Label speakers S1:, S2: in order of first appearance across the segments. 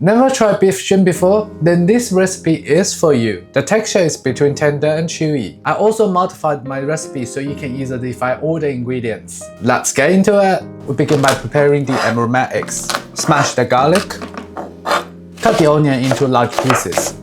S1: Never tried beef shin before? Then this recipe is for you. The texture is between tender and chewy. I also modified my recipe so you can easily find all the ingredients. Let's get into it. We begin by preparing the aromatics. Smash the garlic. Cut the onion into large pieces.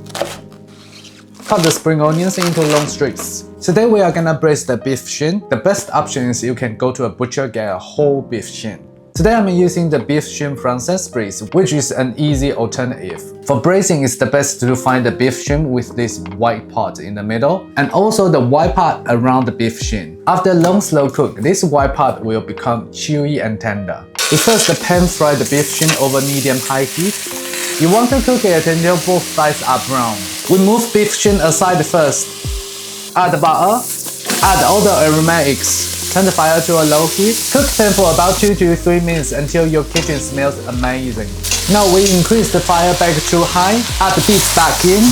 S1: Cut the spring onions into long strips. Today we are gonna braise the beef shin. The best option is you can go to a butcher, get a whole beef shin. Today I'm using the beef shin from Sainsbury's, which is an easy alternative. For braising, it's the best to find the beef shin with this white part in the middle, and also the white part around the beef shin. After a long slow cook, this white part will become chewy and tender. We first pan fry the beef shin over medium-high heat. You want to cook it until both sides are brown. We move beef shin aside first. Add butter. Add all the aromatics. Turn the fire to a low heat. Cook them for about 2 to 3 minutes until your kitchen smells amazing. Now we increase the fire back to high. Add the beef back in.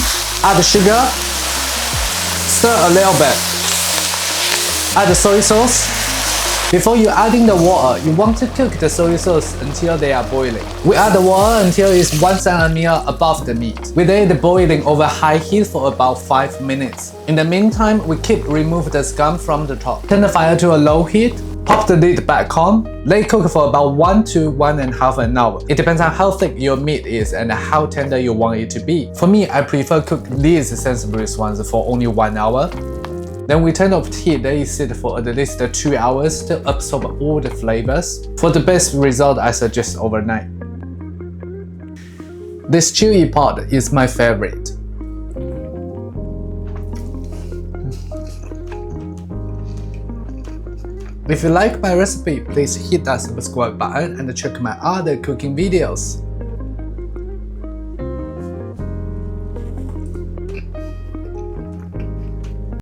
S1: Add the sugar. Stir a little bit. Add the soy sauce. Before you adding the water, you want to cook the soy sauce until they are boiling. We add the water until it's 1 cm above the meat. We let it boiling over high heat for about 5 minutes. In the meantime, we keep remove the scum from the top. Turn the fire to a low heat. Pop the lid back on. Let it cook for about 1 to 1.5 hours. It depends on how thick your meat is and how tender you want it to be. For me, I prefer cook these Sainsbury's ones for only 1 hour. Then we turn off the heat, let it sit for at least 2 hours to absorb all the flavors. For the best result, I suggest overnight. This chewy part is my favorite. If you like my recipe, please hit that subscribe button and check my other cooking videos.